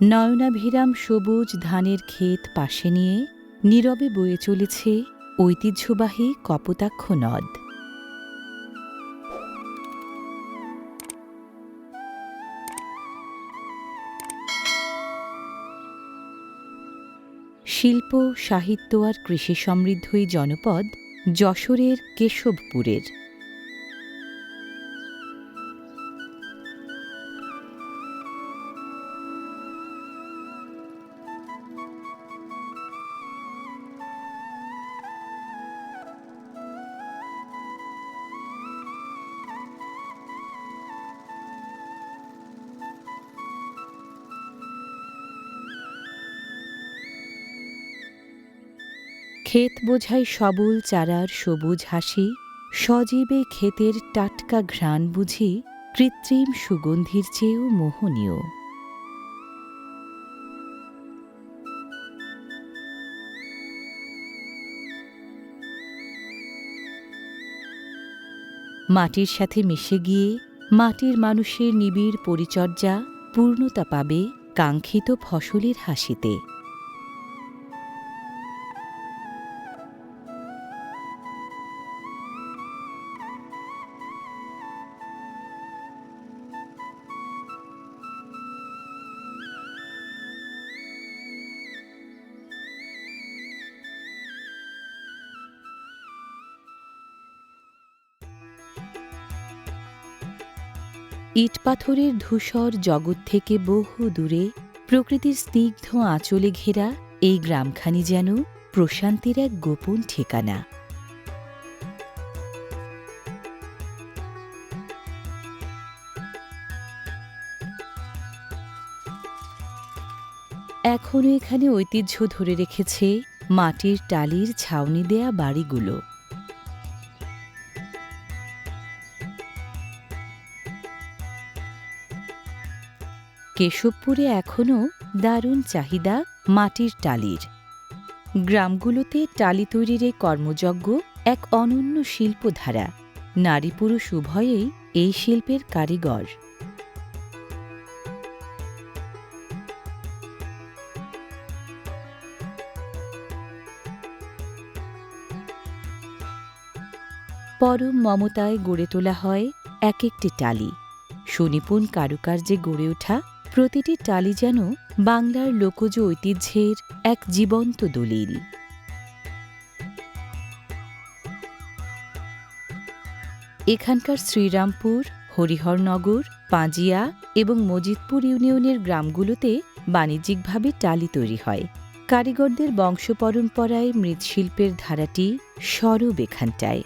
নয়নাভিরাম সবুজ ধানের ক্ষেত পাশে নিয়ে নীরবে বয়ে চলেছে ঐতিহ্যবাহী কপোতাক্ষ নদ। শিল্প, সাহিত্য আর কৃষি সমৃদ্ধ এই জনপদ যশোরের কেশবপুরের। ক্ষেত বোঝাই সবল চারার সবুজ হাসি, সজীবে ক্ষেতের টাটকা ঘ্রাণ বুঝি কৃত্রিম সুগন্ধির চেয়েও মোহনীয়। মাটির সাথে মিশে গিয়ে মাটির মানুষের নিবিড় পরিচর্যা পূর্ণতা পাবে কাঙ্ক্ষিত ফসলের হাসিতে। ইটপাথরের ধূসর জগৎ থেকে বহু দূরে প্রকৃতির স্নিগ্ধ আঁচলে ঘেরা এই গ্রামখানি যেন প্রশান্তির এক গোপন ঠিকানা। এখনও এখানে ঐতিহ্য ধরে রেখেছে মাটির টালির ছাউনি দেয়া বাড়িগুলো। কেশবপুরে এখনও দারুণ চাহিদা মাটির টালির। গ্রামগুলোতে টালি তৈরির এই কর্মযজ্ঞ এক অনন্য শিল্পধারা। নারী পুরুষ উভয়েই এই শিল্পের কারিগর। পরম মমতায় গড়ে তোলা হয় এক একটি টালি। সুনিপুণ কারুকার্যে গড়ে ওঠা প্রতিটি টালি যেন বাংলার লোকজ ঐতিহ্যের এক জীবন্ত দলিল। এখানকার শ্রীরামপুর, হরিহরনগর, পাঁজিয়া এবং মজিদপুর ইউনিয়নের গ্রামগুলোতে বাণিজ্যিকভাবে টালি তৈরি হয়। কারিগরদের বংশপরম্পরায় মৃৎশিল্পের ধারাটি সরব এখানটায়।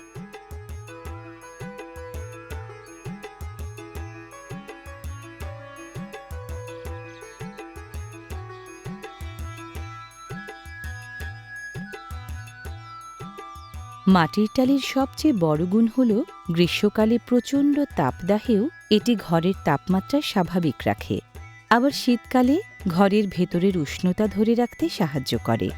মাটির টালির সবচেয়ে বড় গুণ হল গ্রীষ্মকালে প্রচণ্ড তাপদাহেও এটি ঘরের তাপমাত্রা স্বাভাবিক রাখে, আবার শীতকালে ঘরের ভেতরের উষ্ণতা ধরে রাখতে সাহায্য করে।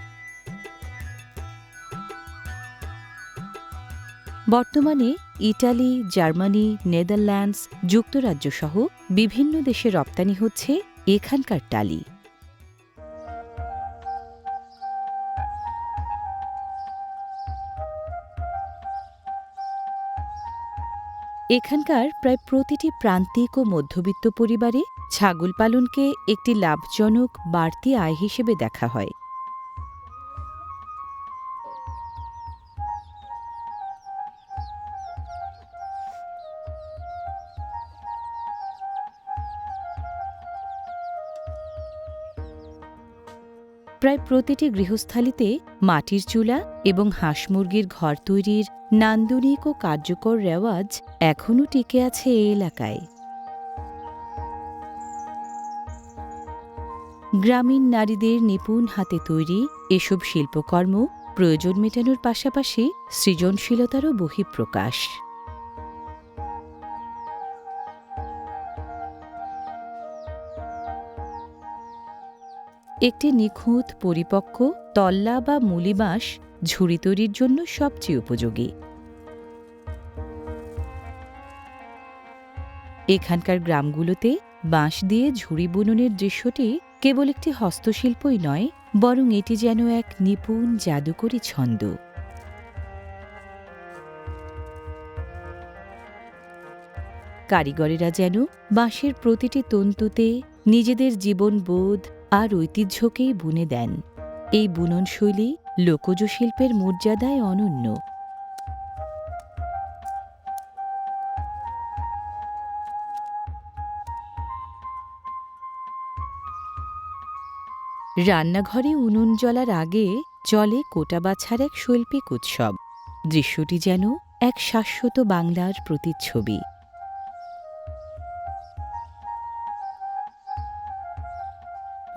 বর্তমানে ইটালি, জার্মানি, নেদারল্যান্ডস, যুক্তরাজ্য সহ বিভিন্ন দেশে রপ্তানি হচ্ছে এখানকার টালি। এখানকার প্রায় প্রতিটি প্রান্তিক ও মধ্যবিত্ত পরিবারে ছাগল পালনকে একটি লাভজনক বাড়তি আয় হিসেবে দেখা হয়। প্রায় প্রতিটি গৃহস্থালিতে মাটির চুলা এবং হাঁস মুরগির ঘর তৈরির নান্দনিক ও কার্যকর রেওয়াজ এখনও টিকে আছে এই এলাকায়। গ্রামীণ নারীদের নিপুণ হাতে তৈরি এসব শিল্পকর্ম প্রয়োজন মেটানোর পাশাপাশি সৃজনশীলতারও বহিঃপ্রকাশ। একটি নিখুঁত পরিপক্ক তল্লা বা মুলি বাঁশ ঝুড়ি তৈরির জন্য সবচেয়ে উপযোগী। এখানকার গ্রামগুলোতে বাঁশ দিয়ে ঝুড়ি বুননের দৃশ্যটি কেবল একটি হস্তশিল্পই নয়, বরং এটি যেন এক নিপুণ জাদুকরী ছন্দ। কারিগরেরা যেন বাঁশের প্রতিটি তন্তুতে নিজেদের জীবনবোধ আর ঐতিহ্যকেই বুনে দেন। এই বুনন শৈলী লোকজ শিল্পের মর্যাদায় অনন্য। রান্নাঘরে উনুন জ্বলার আগে চলে কোটা বাছার এক শৈল্পিক উৎসব। দৃশ্যটি যেন এক শাশ্বত বাংলার প্রতিচ্ছবি।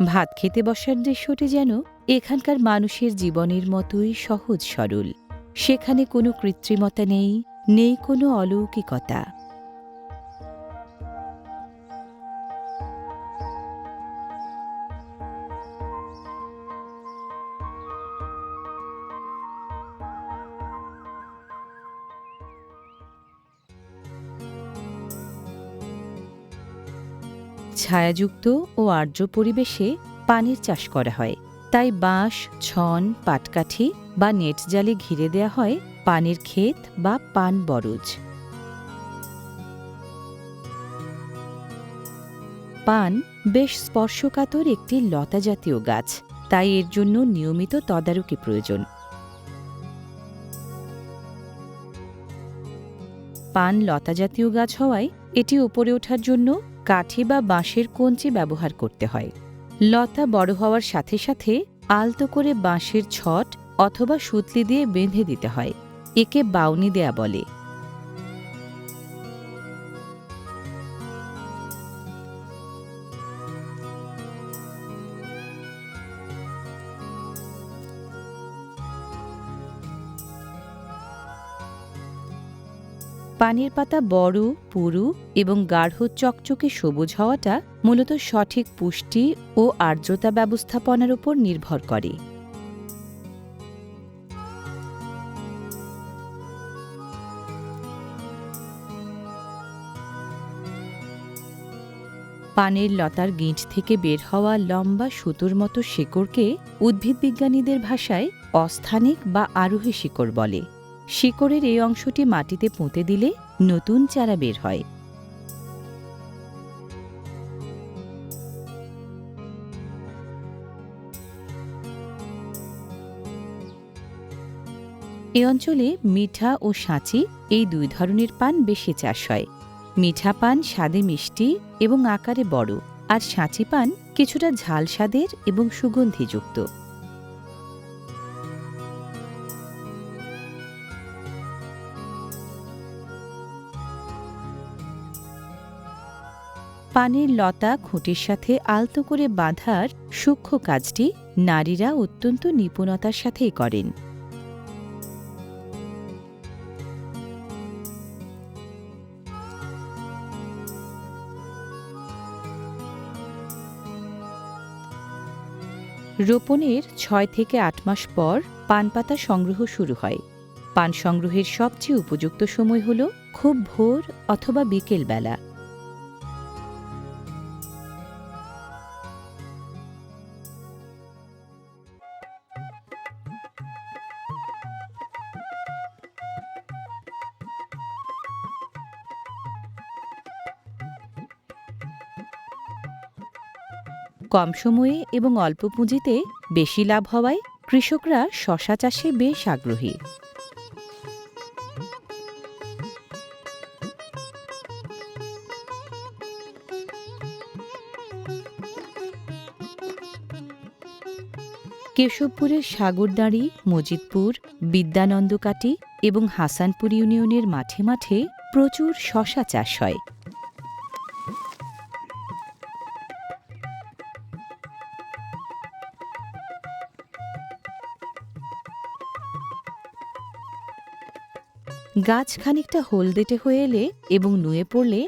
ভাত খেতে বসার দৃশ্যটি যেন এখানকার মানুষের জীবনের মতোই সহজ সরল। সেখানে কোনো কৃত্রিমতা নেই, নেই কোনো অলৌকিকতা। ছায়াযুক্ত ও আর্দ্র পরিবেশে পানের চাষ করা হয়, তাই বাঁশ, ছন, পাটকাঠি বা নেট জালে ঘিরে দেয়া হয় পানের ক্ষেত বা পান বরজ। পান বেশ স্পর্শকাতর একটি লতাজাতীয় গাছ, তাই এর জন্য নিয়মিত তদারকি প্রয়োজন। পান লতাজাতীয় গাছ হওয়ায় এটি উপরে ওঠার জন্য কাঠি বা বাঁশের কঞ্চি ব্যবহার করতে হয়। লতা বড় হওয়ার সাথে সাথে আলতো করে বাঁশের ছট অথবা সুতলি দিয়ে বেঁধে দিতে হয়। একে বাউনি দেয়া বলে। পানের পাতা বড়, পুরু এবং গাঢ় চকচকে সবুজ হওয়াটা মূলত সঠিক পুষ্টি ও আর্দ্রতা ব্যবস্থাপনার উপর নির্ভর করে। পানের লতার গিঁট থেকে বের হওয়া লম্বা সুতোর মতো শিকড়কে উদ্ভিদবিজ্ঞানীদের ভাষায় অস্থানিক বা আরোহী শিকড় বলে। শিকড়ের এই অংশটি মাটিতে পুঁতে দিলে নতুন চারা বের হয়। এ অঞ্চলে মিঠা ও সাঁচি এই দুই ধরনের পান বেশি চাষ হয়। মিঠা পান স্বাদে মিষ্টি এবং আকারে বড়, আর সাঁচি পান কিছুটা ঝাল স্বাদের এবং সুগন্ধিযুক্ত। পানের লতা খুঁটির সাথে আলতো করে বাঁধার সূক্ষ্ম কাজটি নারীরা অত্যন্ত নিপুণতার সাথেই করেন। রোপণের ৬ থেকে ৮ মাস পর পান পাতা সংগ্রহ শুরু হয়। পান সংগ্রহের সবচেয়ে উপযুক্ত সময় হল খুব ভোর অথবা বিকেল বেলা। কম সময়ে এবং অল্প পুঁজিতে বেশি লাভ হওয়ায় কৃষকরা শশা চাষে বেশ আগ্রহী। কেশবপুরের সাগরদাঁড়ি, মজিদপুর, বিদ্যানন্দকাটি এবং হাসানপুর ইউনিয়নের মাঠে মাঠে প্রচুর শশা চাষ হয়। গাছ খানিকটা হলদেটে হয়ে এলে এবং নুয়ে পড়লে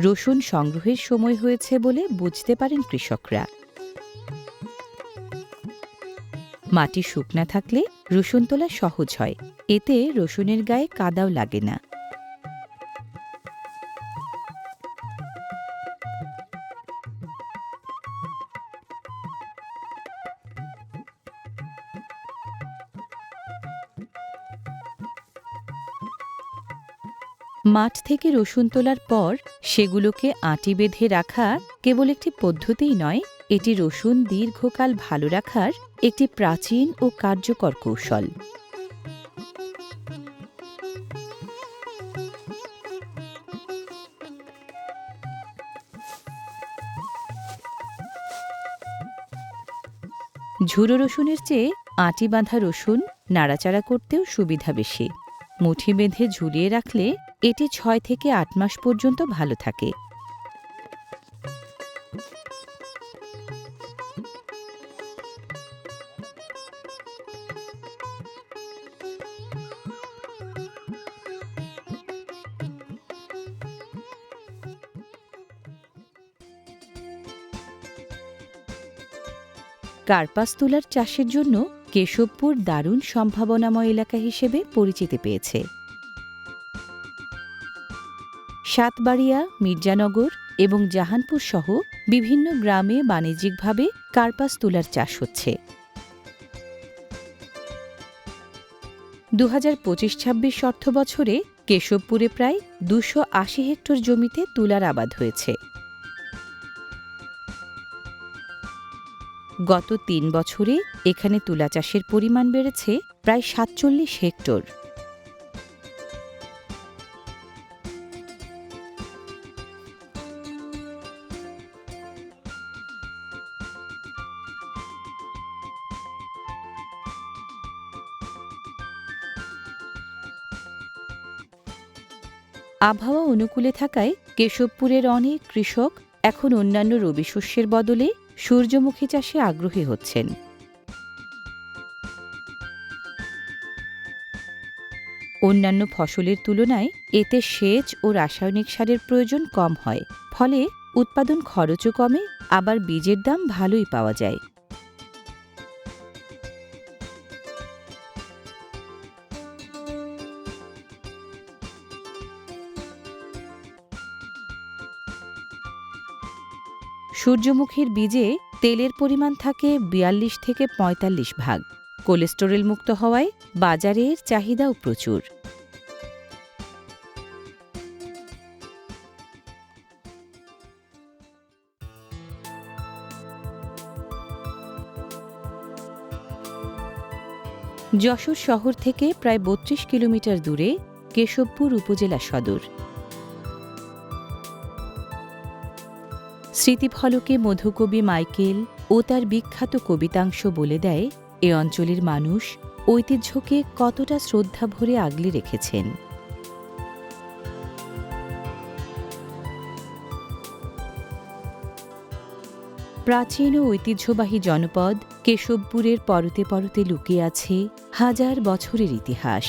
রসুন সংগ্রহের সময় হয়েছে বলে বুঝতে পারেন কৃষকরা। মাটি শুকনা থাকলে রসুন তোলা সহজ হয়, এতে রসুনের গায়ে কাদাও লাগে না। মাঠ থেকে রসুন তোলার পর সেগুলোকে আঁটি বেঁধে রাখা কেবল একটি পদ্ধতিই নয়, এটি রসুন দীর্ঘকাল ভালো রাখার একটি প্রাচীন ও কার্যকর কৌশল। ঝুরো রসুনের চেয়ে আঁটি বাঁধা রসুন নাড়াচাড়া করতেও সুবিধা বেশি। মুঠি বেঁধে ঝুলিয়ে রাখলে এটি 6 থেকে 8 মাস পর্যন্ত ভালো থাকে। কার্পাস তুলার চাষের জন্য কেশবপুর দারুণ সম্ভাবনাময় এলাকা হিসেবে পরিচিতি পেয়েছে। সাতবাড়িয়া, মির্জানগর এবং জাহানপুর সহ বিভিন্ন গ্রামে বাণিজ্যিকভাবে কার্পাস তুলার চাষ হচ্ছে। 2025-26 অর্থবছরে কেশবপুরে প্রায় 280 হেক্টর জমিতে তুলার আবাদ হয়েছে। গত 3 বছরে এখানে তুলা চাষের পরিমাণ বেড়েছে প্রায় 47 হেক্টর। আবহাওয়া অনুকূলে থাকায় কেশবপুরের অনেক কৃষক এখন অন্যান্য রবি শস্যের বদলে সূর্যমুখী চাষে আগ্রহী হচ্ছেন। অন্যান্য ফসলের তুলনায় এতে সেচ ও রাসায়নিক সারের প্রয়োজন কম হয়, ফলে উৎপাদন খরচও কমে, আবার বীজের দাম ভালোই পাওয়া যায়। সূর্যমুখীর বীজে তেলের পরিমাণ থাকে 42 থেকে 45 ভাগ। কোলেস্টেরল মুক্ত হওয়ায় বাজারে এর চাহিদাও প্রচুর। যশোর শহর থেকে প্রায় 32 কিলোমিটার দূরে কেশবপুর উপজেলা সদর। স্মৃতিফলকে মধুকবি মাইকেল ও তার বিখ্যাত কবিতাংশ বলে দেয় এ অঞ্চলের মানুষ ঐতিহ্যকে কতটা শ্রদ্ধা ভরে আগলে রেখেছেন। প্রাচীন ও ঐতিহ্যবাহী জনপদ কেশবপুরের পরতে পরতে লুকিয়ে আছে হাজার বছরের ইতিহাস।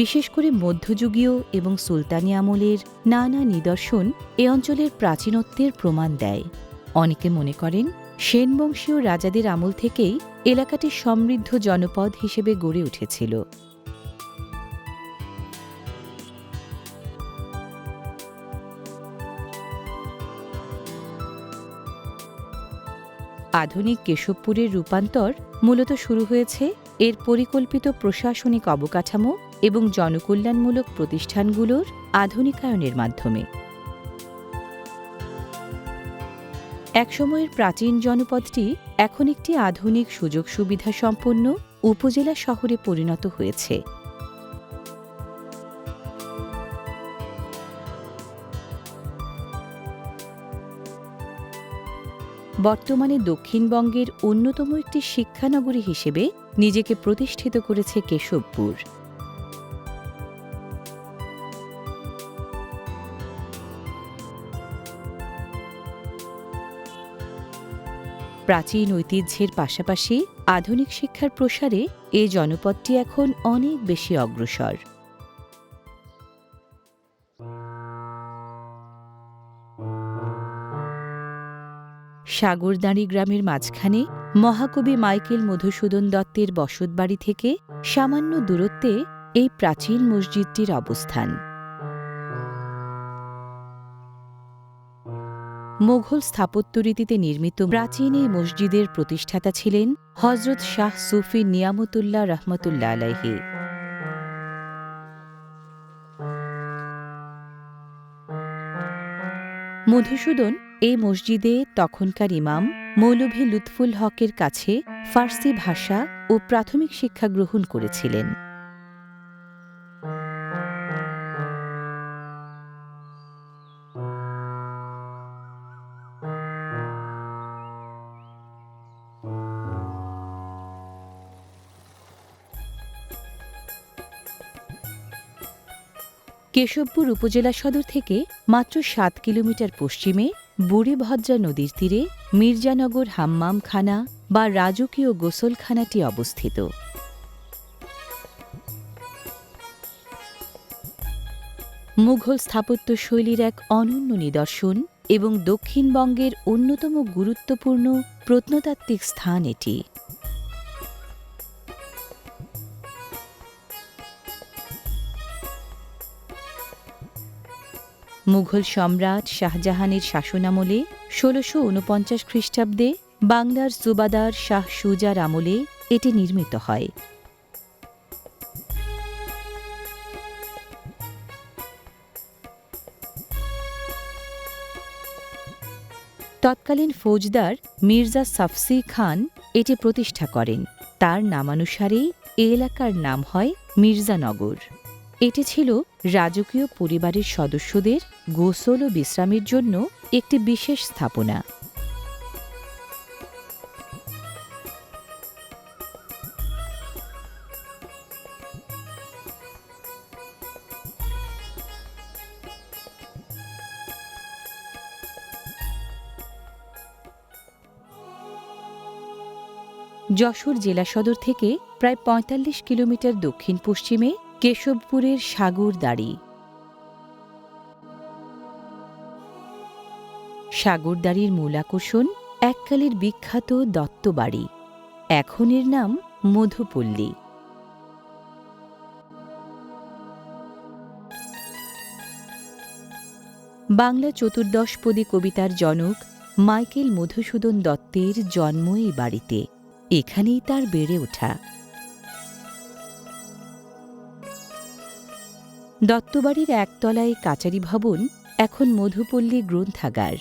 বিশেষ করে মধ্যযুগীয় এবং সুলতানি আমলের নানা নিদর্শন এ অঞ্চলের প্রাচীনত্বের প্রমাণ দেয়। অনেকে মনে করেন সেন বংশীয় রাজাদের আমল থেকেই এলাকাটি সমৃদ্ধ জনপদ হিসেবে গড়ে উঠেছিল। আধুনিক কেশবপুরের রূপান্তর মূলত শুরু হয়েছে এর পরিকল্পিত প্রশাসনিক অবকাঠামো এবং জনকল্যাণমূলক প্রতিষ্ঠানগুলোর আধুনিকায়নের মাধ্যমে। একসময়ের প্রাচীন জনপদটি এখন একটি আধুনিক সুযোগ সুবিধা সম্পন্ন উপজেলা শহরে পরিণত হয়েছে। বর্তমানে দক্ষিণবঙ্গের অন্যতম একটি শিক্ষানগরী হিসেবে নিজেকে প্রতিষ্ঠিত করেছে কেশবপুর। প্রাচীন ঐতিহ্যের পাশাপাশি আধুনিক শিক্ষার প্রসারে এ জনপদটি এখন অনেক বেশি অগ্রসর। সাগরদাঁড়ি গ্রামের মাঝখানে মহাকবি মাইকেল মধুসূদন দত্তের বসতবাড়ি থেকে সামান্য দূরত্বে এই প্রাচীন মসজিদটির অবস্থান। মোঘল স্থাপত্যরীতিতে নির্মিত প্রাচীন এই মসজিদের প্রতিষ্ঠাতা ছিলেন হযরত শাহ সুফি নিয়ামতুল্লাহ রহমতুল্লাহ আলাইহি। মধুসূদন এই মসজিদে তখনকার ইমাম মৌলভী লুৎফুল হকের কাছে ফার্সি ভাষা ও প্রাথমিক শিক্ষা গ্রহণ করেছিলেন। কেশবপুর উপজেলা সদর থেকে মাত্র ৭ কিলোমিটার পশ্চিমে বুড়িভদ্রা নদীর তীরে মির্জানগর হাম্মামখানা বা রাজকীয় গোসলখানাটি অবস্থিত। মুঘল স্থাপত্যশৈলীর এক অনন্য নিদর্শন এবং দক্ষিণবঙ্গের অন্যতম গুরুত্বপূর্ণ প্রত্নতাত্ত্বিক স্থান এটি। মুঘল সম্রাট শাহজাহানের শাসনামলে ১৬৪৯ খ্রিস্টাব্দে বাংলার সুবাদার শাহ সুজার আমলে এটি নির্মিত হয়। তৎকালীন ফৌজদার মির্জা সাফসি খান এটি প্রতিষ্ঠা করেন। তার নামানুসারেই এ এলাকার নাম হয় মির্জানগর। এটি ছিল রাজকীয় পরিবারের সদস্যদের গোসল ও বিশ্রামের জন্য একটি বিশেষ স্থাপনা। যশোর জেলা সদর থেকে প্রায় ৪৫ কিলোমিটার দক্ষিণ পশ্চিমে কেশবপুরের সাগরদাড়ি। সাগরদাড়ির মূল আকর্ষণ এককালের বিখ্যাত দত্তবাড়ি, এখন এর নাম মধুপল্লী। বাংলা চতুর্দশপদী কবিতার জনক মাইকেল মধুসূদন দত্তের জন্ম এই বাড়িতে। এখানেই তার বেড়ে ওঠা। দত্তবাড়ির একতলায় কাচারি ভবন এখন মধুপল্লী গ্রন্থাগার।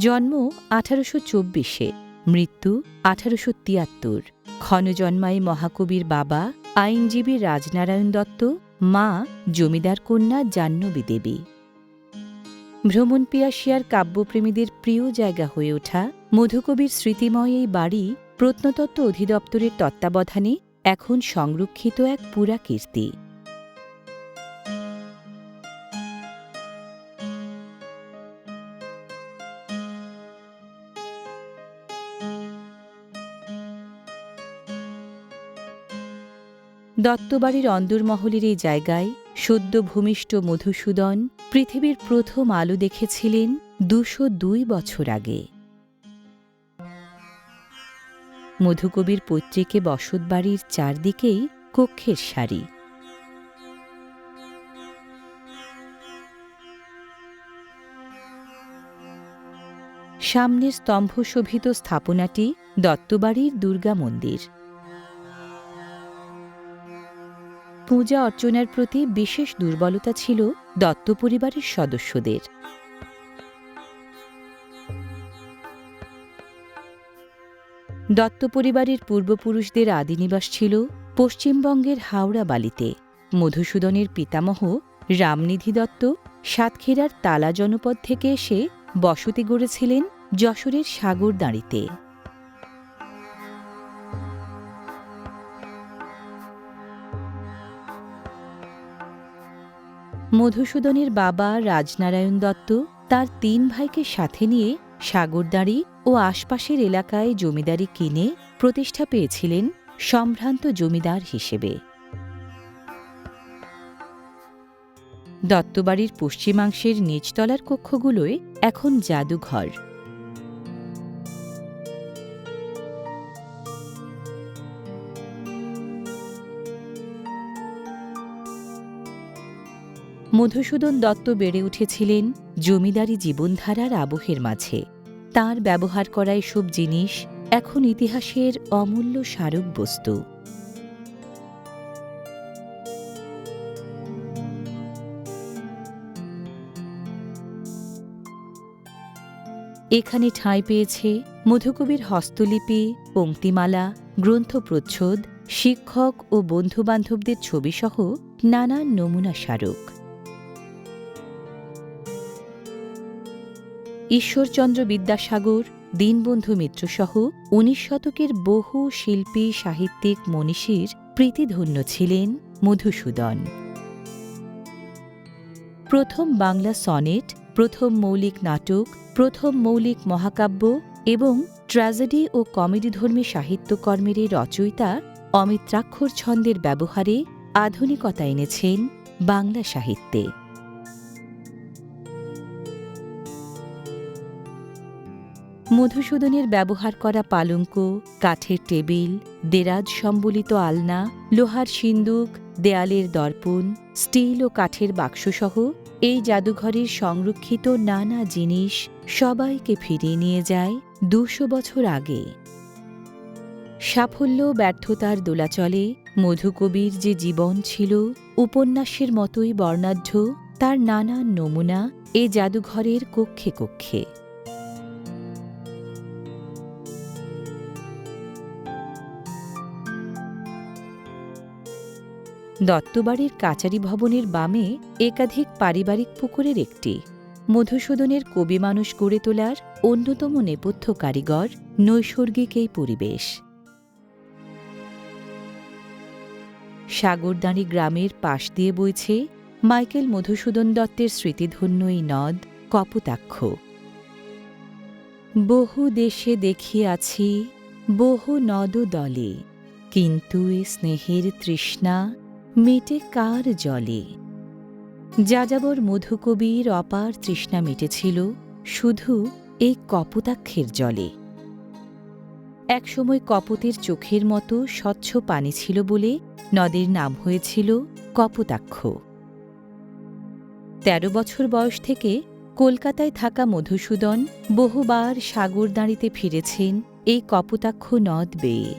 জন্ম ১৮২৪, মৃত্যু ১৮৭৩। ক্ষণজন্মায় মহাকবির বাবা আইনজীবী রাজনারায়ণ দত্ত, মা জমিদার কন্যা জাহ্নবী দেবী। ভ্রমণ পিয়াসিয়ার কাব্যপ্রেমীদের প্রিয় জায়গা হয়ে ওঠা মধুকবির স্মৃতিময় এই বাড়ি প্রত্নতত্ত্ব অধিদপ্তরের তত্ত্বাবধানে এখন সংরক্ষিত এক পুরাকীর্তি। দত্তবাড়ির অন্দরমহলের এই জায়গায় সদ্য ভূমিষ্ঠ মধুসূদন পৃথিবীর প্রথম আলো দেখেছিলেন ২০২ বছর আগে। মধুকবির পৈতৃকে বসতবাড়ির চারদিকেই কক্ষের সারি। সামনের স্তম্ভশোভিত স্থাপনাটি দত্তবাড়ির দুর্গা মন্দির। পূজা অর্চনার প্রতি বিশেষ দুর্বলতা ছিল দত্ত পরিবারের সদস্যদের। দত্ত পরিবারের পূর্বপুরুষদের আদিনিবাস ছিল পশ্চিমবঙ্গের হাওড়া বালিতে। মধুসূদনের পিতামহ রামনিধি দত্ত সাতক্ষীরার তালা জনপদ থেকে এসে বসতি গড়েছিলেন যশোরের সাগরদাঁড়িতে। মধুসূদনের বাবা রাজনারায়ণ দত্ত তার ৩ ভাইকে সাথে নিয়ে সাগরদাঁড়ি ও আশপাশের এলাকায় জমিদারি কিনে প্রতিষ্ঠা পেয়েছিলেন সম্ভ্রান্ত জমিদার হিসেবে। দত্তবাড়ির পশ্চিমাংশের নিচতলার কক্ষগুলোয় এখন জাদুঘর। মধুসূদন দত্ত বেড়ে উঠেছিলেন জমিদারি জীবনধারার আবহের মাঝে। তাঁর ব্যবহার করা এসব জিনিস এখন ইতিহাসের অমূল্য স্মারক বস্তু। এখানে ঠাঁই পেয়েছে মধুকবির হস্তলিপি, পংক্তিমালা, গ্রন্থপ্রচ্ছদ, শিক্ষক ও বন্ধুবান্ধবদের ছবিসহ নানান নমুনা স্মারক। ঈশ্বরচন্দ্র বিদ্যাসাগর, দীনবন্ধু মিত্রসহ ১৯ শতকের বহু শিল্পী, সাহিত্যিক, মনীষীর প্রীতিধন্য ছিলেন মধুসূদন। প্রথম বাংলা সনেট, প্রথম মৌলিক নাটক, প্রথম মৌলিক মহাকাব্য এবং ট্র্যাজেডি ও কমেডিধর্মী সাহিত্যকর্মের এই রচয়িতা অমিত্রাক্ষর ছন্দের ব্যবহারে আধুনিকতা এনেছেন বাংলা সাহিত্যে। মধুসূদনের ব্যবহার করা পালঙ্ক, কাঠের টেবিল, দেরাজ সম্বলিত আলনা, লোহার সিন্দুক, দেয়ালের দর্পণ, স্টিল ও কাঠের বাক্সসহ এই জাদুঘরের সংরক্ষিত নানা জিনিস সবাইকে ফিরিয়ে নিয়ে যায় ২০০ বছর আগে। সাফল্য ব্যর্থতার দোলাচলে মধুকবির যে জীবন ছিল উপন্যাসের মতোই বর্ণাঢ্য, তার নানান নমুনা এ জাদুঘরের কক্ষে কক্ষে। দত্তবাড়ির কাচারি ভবনের বামে একাধিক পারিবারিক পুকুরের একটি। মধুসূদনের কবি মানুষ গড়ে তোলার অন্যতম নেপথ্য কারিগর নৈসর্গিক এই পরিবেশ। সাগরদাঁড়ি গ্রামের পাশ দিয়ে বইছে মাইকেল মধুসূদন দত্তের স্মৃতিধন্য এই নদ কপোতাক্ষ। বহু দেশে দেখিয়াছি বহু নদ দলে, কিন্তু এ স্নেহের তৃষ্ণা মেটে কার জলে। যাযাবর মধুকবির অপার তৃষ্ণা মেটেছিল শুধু এই কপোতাক্ষের জলে। একসময় কপোতের চোখের মতো স্বচ্ছ পানি ছিল বলে নদের নাম হয়েছিল কপোতাক্ষ। ১৩ বছর বয়স থেকে কলকাতায় থাকা মধুসূদন বহুবার সাগরদাঁড়িতে ফিরেছেন এই কপোতাক্ষ নদ বেয়ে।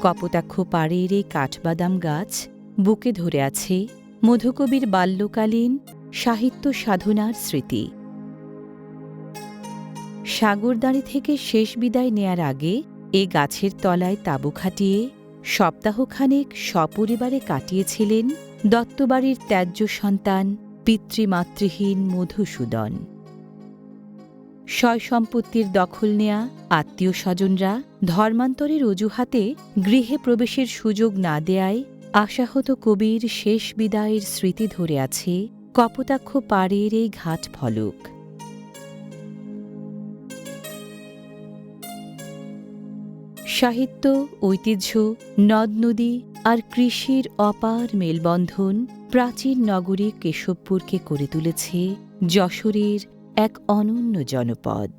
কপোতাক্ষ পাড়ের এই কাঠবাদাম গাছ বুকে ধরে আছে মধুকবির বাল্যকালীন সাহিত্য সাধনার স্মৃতি। সাগরদাঁড়ি থেকে শেষ বিদায় নেয়ার আগে এ গাছের তলায় তাঁবু খাটিয়ে সপ্তাহখানেক সপরিবারে কাটিয়েছিলেন দত্তবাড়ির ত্যায্য সন্তান পিতৃমাতৃহীন মধুসূদন। সয় সম্পত্তির দখল নেয়া আত্মীয় স্বজনরা ধর্মান্তরের অজুহাতে গৃহে প্রবেশের সুযোগ না দেয়ায় আশাহত কবির শেষ বিদায়ের স্মৃতি ধরে আছে কপোতাক্ষ পাড়ের এই ঘাট ফলক। সাহিত্য, ঐতিহ্য, নদ নদী আর কৃষির অপার মেলবন্ধন প্রাচীন নগরী কেশবপুরকে করে তুলেছে যশোরের এক অনন্য জনপদ।